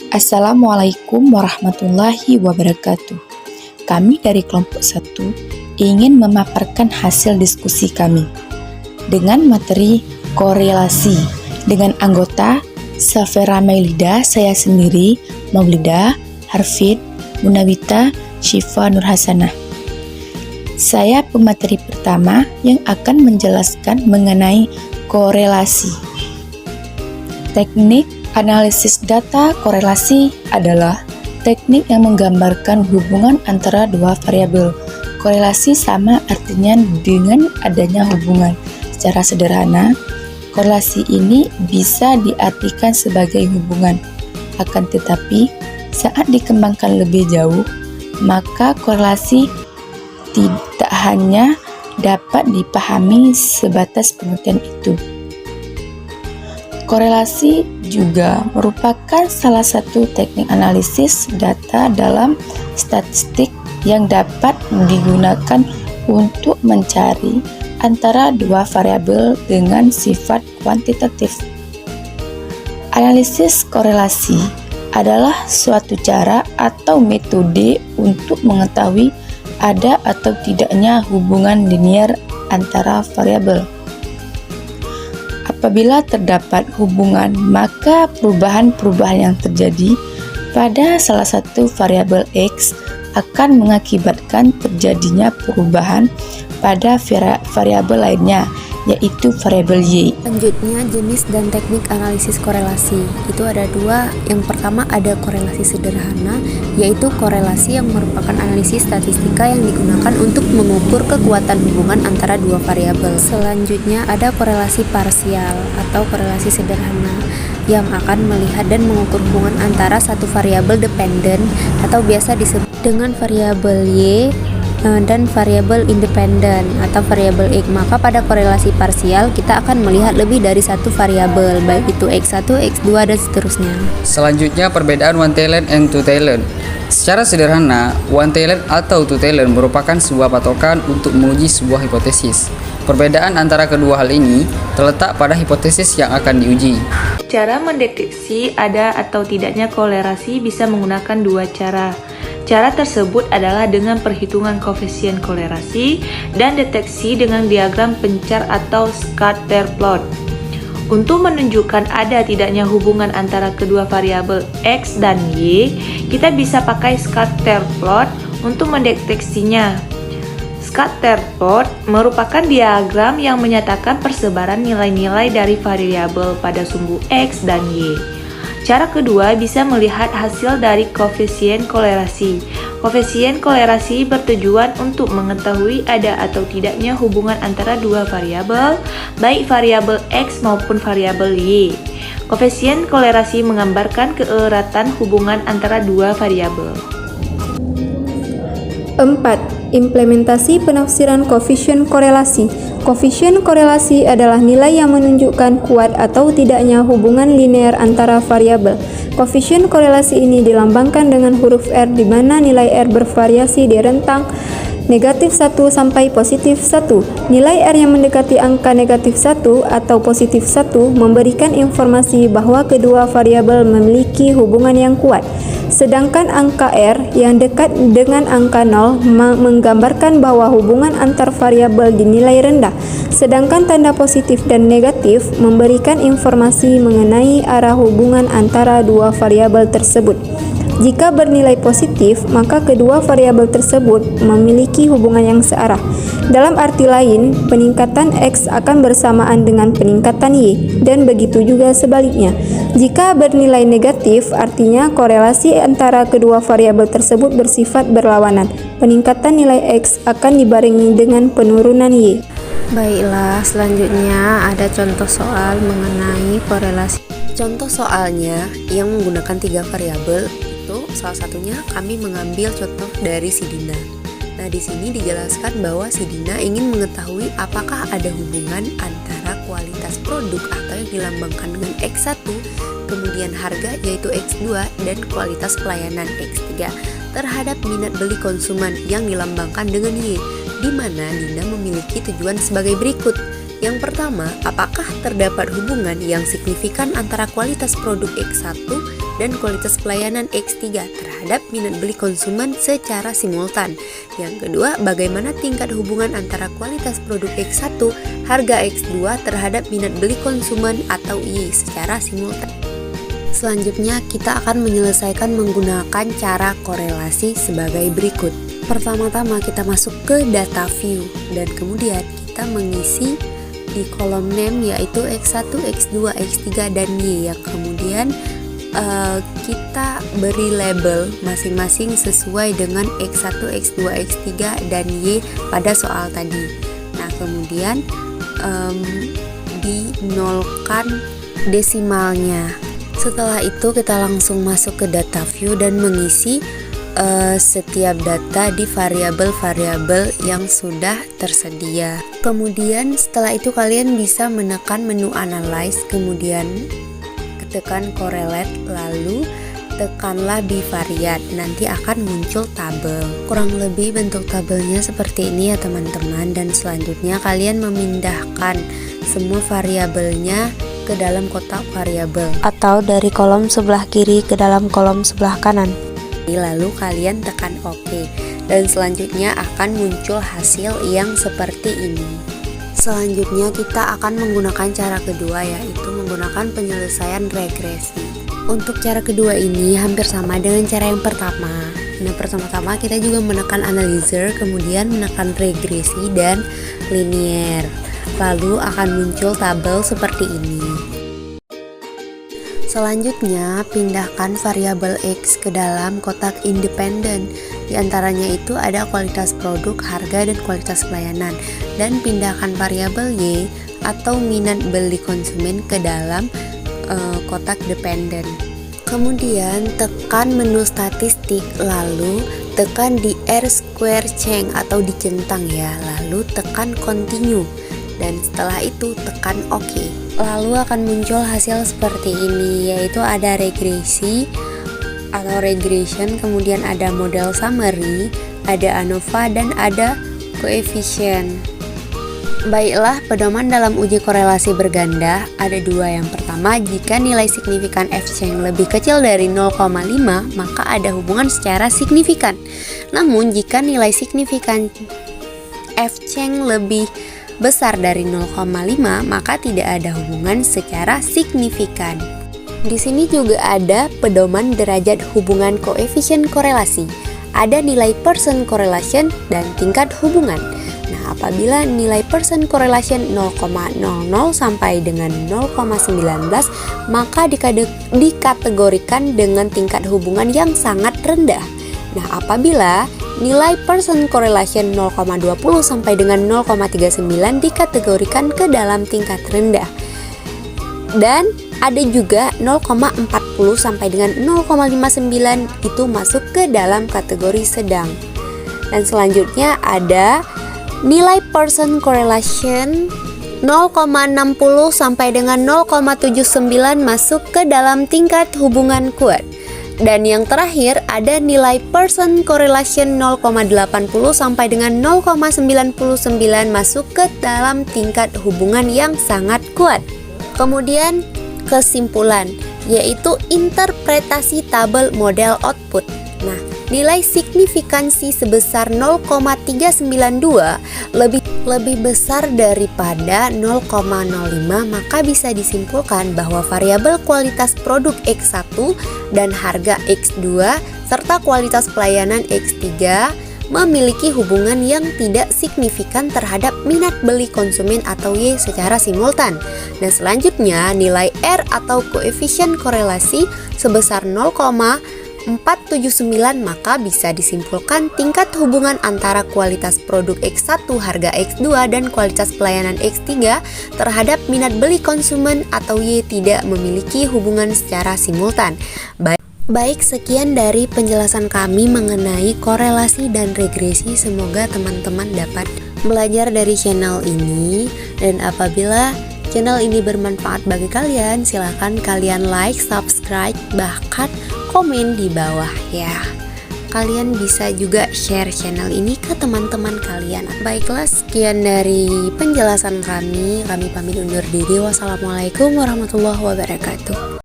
Assalamualaikum warahmatullahi wabarakatuh. Kami dari kelompok 1 ingin memaparkan hasil diskusi kami dengan materi korelasi dengan anggota Safera Mailida, saya sendiri, Maulida, Harfid, Munawita, Syifa Nurhasanah. Saya pemateri pertama yang akan menjelaskan mengenai korelasi. Teknik analisis data korelasi adalah teknik yang menggambarkan hubungan antara dua variabel. Korelasi sama artinya dengan adanya hubungan. Secara sederhana, korelasi ini bisa diartikan sebagai hubungan. Akan tetapi, saat dikembangkan lebih jauh, maka korelasi tidak hanya dapat dipahami sebatas pengertian itu. Korelasi juga merupakan salah satu teknik analisis data dalam statistik yang dapat digunakan untuk mencari antara dua variabel dengan sifat kuantitatif. Analisis korelasi adalah suatu cara atau metode untuk mengetahui ada atau tidaknya hubungan linier antara variabel. Apabila terdapat hubungan, maka perubahan-perubahan yang terjadi pada salah satu variabel X akan mengakibatkan terjadinya perubahan pada variabel lainnya, yaitu variabel Y. Selanjutnya, jenis dan teknik analisis korelasi. Itu ada dua. Yang pertama ada korelasi sederhana, yaitu korelasi yang merupakan analisis statistika yang digunakan untuk mengukur kekuatan hubungan antara dua variabel. Selanjutnya ada korelasi parsial atau korelasi sederhana yang akan melihat dan mengukur hubungan antara satu variabel dependen atau biasa disebut dengan variabel Y dan variabel independen atau variabel X. Maka pada korelasi parsial kita akan melihat lebih dari satu variabel, baik itu X1, X2 dan seterusnya. Selanjutnya perbedaan one talent and two talent. Secara sederhana, one talent atau two talent merupakan sebuah patokan untuk menguji sebuah hipotesis. Perbedaan antara kedua hal ini terletak pada hipotesis yang akan diuji. Cara mendeteksi ada atau tidaknya korelasi bisa menggunakan dua cara. Cara tersebut adalah dengan perhitungan koefisien korelasi dan deteksi dengan diagram pencar atau scatter plot. Untuk menunjukkan ada tidaknya hubungan antara kedua variabel X dan Y, kita bisa pakai scatter plot untuk mendeteksinya. Scatter plot merupakan diagram yang menyatakan persebaran nilai-nilai dari variabel pada sumbu X dan Y. Cara kedua bisa melihat hasil dari koefisien korelasi. Koefisien korelasi bertujuan untuk mengetahui ada atau tidaknya hubungan antara dua variabel, baik variabel X maupun variabel Y. Koefisien korelasi menggambarkan keeratan hubungan antara dua variabel. 4. Implementasi penafsiran koefisien korelasi. Koefisien korelasi adalah nilai yang menunjukkan kuat atau tidaknya hubungan linear antara variabel. Koefisien korelasi ini dilambangkan dengan huruf R, di mana nilai R bervariasi di rentang negatif 1 sampai positif 1. Nilai R yang mendekati angka negatif 1 atau positif 1 memberikan informasi bahwa kedua variabel memiliki hubungan yang kuat. Sedangkan angka R yang dekat dengan angka 0 menggambarkan bahwa hubungan antar variabel dinilai rendah. Sedangkan tanda positif dan negatif memberikan informasi mengenai arah hubungan antara dua variabel tersebut. Jika bernilai positif, maka kedua variabel tersebut memiliki hubungan yang searah. Dalam arti lain, peningkatan X akan bersamaan dengan peningkatan Y, dan begitu juga sebaliknya. Jika bernilai negatif, artinya korelasi antara kedua variabel tersebut bersifat berlawanan. Peningkatan nilai X akan dibarengi dengan penurunan Y. Baiklah, selanjutnya ada contoh soal mengenai korelasi. Contoh soalnya yang menggunakan 3 variabel. Salah satunya kami mengambil contoh dari si Dina. Nah, di sini dijelaskan bahwa si Dina ingin mengetahui apakah ada hubungan antara kualitas produk atau yang dilambangkan dengan X1, kemudian harga yaitu X2, dan kualitas pelayanan X3 terhadap minat beli konsumen yang dilambangkan dengan Y, di mana Dina memiliki tujuan sebagai berikut. Yang pertama, apakah terdapat hubungan yang signifikan antara kualitas produk X1 dan kualitas pelayanan X3 terhadap minat beli konsumen secara simultan. Yang kedua, bagaimana tingkat hubungan antara kualitas produk X1, harga X2 terhadap minat beli konsumen atau Y secara simultan. Selanjutnya, kita akan menyelesaikan menggunakan cara korelasi sebagai berikut. Pertama-tama kita masuk ke data view dan kemudian kita mengisi di kolom name yaitu X1, X2, X3, dan Y yang kemudian kita beri label masing-masing sesuai dengan X1, X2, X3, dan Y pada soal tadi. Nah, kemudian dinolkan desimalnya. Setelah itu kita langsung masuk ke data view dan mengisi setiap data di variabel-variabel yang sudah tersedia. Kemudian setelah itu kalian bisa menekan menu analyze, kemudian tekan correlate, lalu tekanlah bivariate, nanti akan muncul tabel. Kurang lebih bentuk tabelnya seperti ini ya teman-teman, dan selanjutnya kalian memindahkan semua variabelnya ke dalam kotak variabel Atau dari kolom sebelah kiri ke dalam kolom sebelah kanan. lalu kalian tekan OK, dan selanjutnya akan muncul hasil yang seperti ini. Selanjutnya kita akan menggunakan cara kedua, yaitu menggunakan penyelesaian regresi. Untuk cara kedua ini hampir sama dengan cara yang pertama. Nah, pertama-tama kita juga menekan analyzer, kemudian menekan regresi dan linear, lalu akan muncul tabel seperti ini. Selanjutnya, pindahkan variabel X ke dalam kotak independen. Di antaranya itu ada kualitas produk, harga, dan kualitas pelayanan. Dan pindahkan variabel Y atau minat beli konsumen ke dalam kotak dependen. Kemudian tekan menu statistik, lalu tekan di R square change atau dicentang ya, lalu tekan continue. Dan setelah itu tekan OK. Lalu akan muncul hasil seperti ini, yaitu ada regresi atau regression, kemudian ada model summary, ada ANOVA, dan ada koefisien. Baiklah, pedoman dalam uji korelasi berganda ada dua. Yang pertama, jika nilai signifikan F-change lebih kecil dari 0,5 maka ada hubungan secara signifikan. Namun jika nilai signifikan F-change lebih besar dari 0,5 maka tidak ada hubungan secara signifikan. Di sini juga ada pedoman derajat hubungan koefisien korelasi. Ada nilai percent correlation dan tingkat hubungan. Nah, apabila nilai percent correlation 0,00 sampai dengan 0,19 maka dikategorikan dengan tingkat hubungan yang sangat rendah. Nah, apabila nilai percent correlation 0,20 sampai dengan 0,39 dikategorikan ke dalam tingkat rendah. Dan ada juga 0,40 sampai dengan 0,59 itu masuk ke dalam kategori sedang. Dan selanjutnya ada nilai percent correlation 0,60 sampai dengan 0,79 masuk ke dalam tingkat hubungan kuat. Dan yang terakhir ada nilai percent correlation 0,80 sampai dengan 0,99 masuk ke dalam tingkat hubungan yang sangat kuat. Kemudian kesimpulan, yaitu interpretasi tabel model output. Nah, nilai signifikansi sebesar 0,392 lebih besar daripada 0,05 maka bisa disimpulkan bahwa variabel kualitas produk X1 dan harga X2 serta kualitas pelayanan X3 memiliki hubungan yang tidak signifikan terhadap minat beli konsumen atau Y secara simultan. Dan selanjutnya nilai R atau koefisien korelasi sebesar 0,479 maka bisa disimpulkan tingkat hubungan antara kualitas produk X1, harga X2 dan kualitas pelayanan X3 terhadap minat beli konsumen atau Y tidak memiliki hubungan secara simultan. Baik, sekian dari penjelasan kami mengenai korelasi dan regresi. Semoga teman-teman dapat belajar dari channel ini. Dan apabila channel ini bermanfaat bagi kalian, silahkan kalian like, subscribe, bahkan komen di bawah ya. Kalian bisa juga share channel ini ke teman-teman kalian. Baiklah, sekian dari penjelasan kami. Kami pamit undur diri. Wassalamualaikum warahmatullahi wabarakatuh.